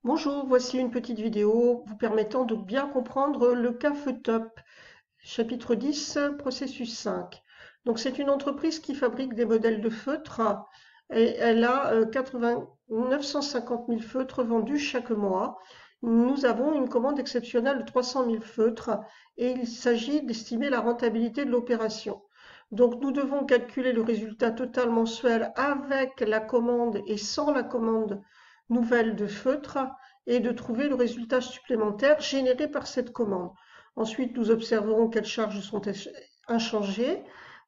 Bonjour, voici une petite vidéo vous permettant de bien comprendre le cas FEUTOP, chapitre 10, processus 5. Donc c'est une entreprise qui fabrique des modèles de feutres et elle a 950 000 feutres vendus chaque mois. Nous avons une commande exceptionnelle de 300 000 feutres et il s'agit d'estimer la rentabilité de l'opération. Donc nous devons calculer le résultat total mensuel avec la commande et sans la commande nouvelle de feutres et de trouver le résultat supplémentaire généré par cette commande. Ensuite, nous observerons quelles charges sont inchangées,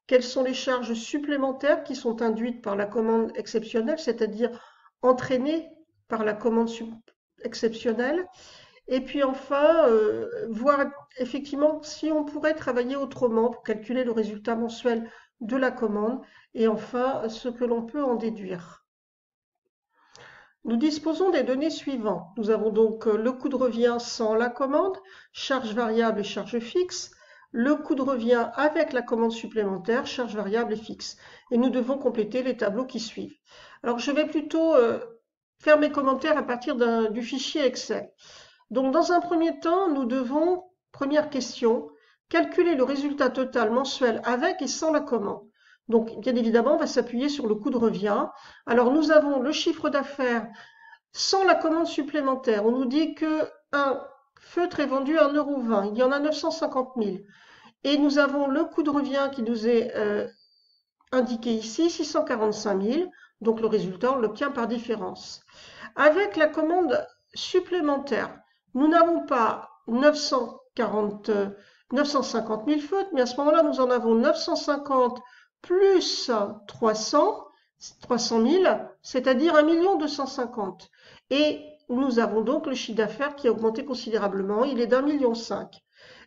quelles sont les charges supplémentaires qui sont induites par la commande exceptionnelle, c'est-à-dire entraînées par la commande exceptionnelle. Et puis enfin, voir effectivement si on pourrait travailler autrement pour calculer le résultat mensuel de la commande et enfin ce que l'on peut en déduire. Nous disposons des données suivantes. Nous avons donc le coût de revient sans la commande, charge variable et charge fixe, le coût de revient avec la commande supplémentaire, charge variable et fixe. Et nous devons compléter les tableaux qui suivent. Alors je vais plutôt faire mes commentaires à partir du fichier Excel. Donc dans un premier temps, nous devons, première question, calculer le résultat total mensuel avec et sans la commande. Donc, bien évidemment, on va s'appuyer sur le coût de revient. Alors, nous avons le chiffre d'affaires sans la commande supplémentaire. On nous dit qu'un feutre est vendu à 1,20 €. Il y en a 950 000. Et nous avons le coût de revient qui nous est indiqué ici, 645 000. Donc, le résultat, on l'obtient par différence. Avec la commande supplémentaire, nous n'avons pas 950 000 feutres, mais à ce moment-là, nous en avons 950 plus 300 000, c'est-à-dire 1 250 000. Et nous avons donc le chiffre d'affaires qui a augmenté considérablement, il est d'1,5 million.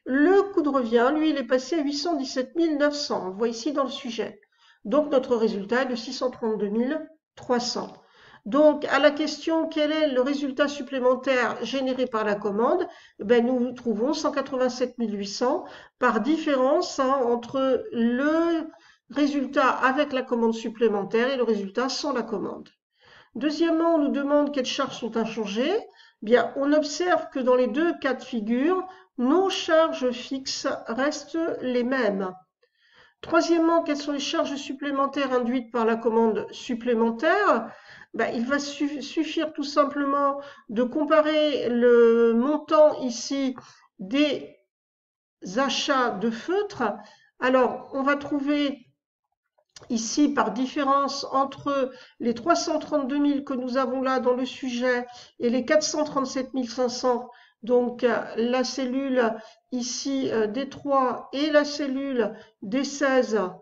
Le coût de revient, lui, il est passé à 817 900, on le voit ici dans le sujet. Donc notre résultat est de 632 300. Donc, à la question quel est le résultat supplémentaire généré par la commande, nous trouvons 187 800 par différence entre le résultat avec la commande supplémentaire et le résultat sans la commande. Deuxièmement, on nous demande quelles charges sont inchangées. Bien, on observe que dans les deux cas de figure, nos charges fixes restent les mêmes. Troisièmement, quelles sont les charges supplémentaires induites par la commande supplémentaire? Il va suffire tout simplement de comparer le montant ici des achats de feutres. Alors, on va trouver ici par différence entre les 332 000 que nous avons là dans le sujet et les 437 500, donc la cellule ici D3 et la cellule D16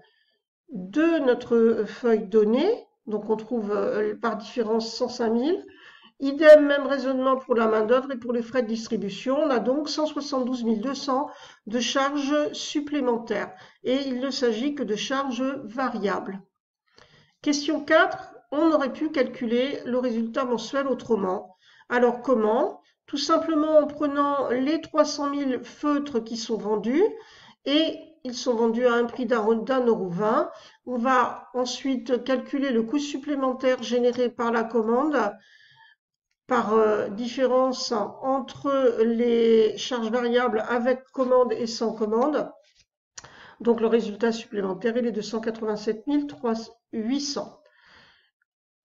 de notre feuille donnée. Donc on trouve par différence 105 000. Idem, même raisonnement pour la main-d'œuvre et pour les frais de distribution. On a donc 172 200 de charges supplémentaires. Et il ne s'agit que de charges variables. Question 4. On aurait pu calculer le résultat mensuel autrement. Alors comment? Tout simplement en prenant les 300 000 feutres qui sont vendus et ils sont vendus à un prix d'1,20 €. On va ensuite calculer le coût supplémentaire généré par la commande par différence entre les charges variables avec commande et sans commande. Donc le résultat supplémentaire, il est de 187 800.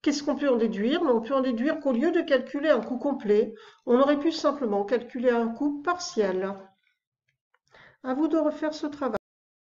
Qu'est-ce qu'on peut en déduire? On peut en déduire qu'au lieu de calculer un coût complet, on aurait pu simplement calculer un coût partiel. À vous de refaire ce travail.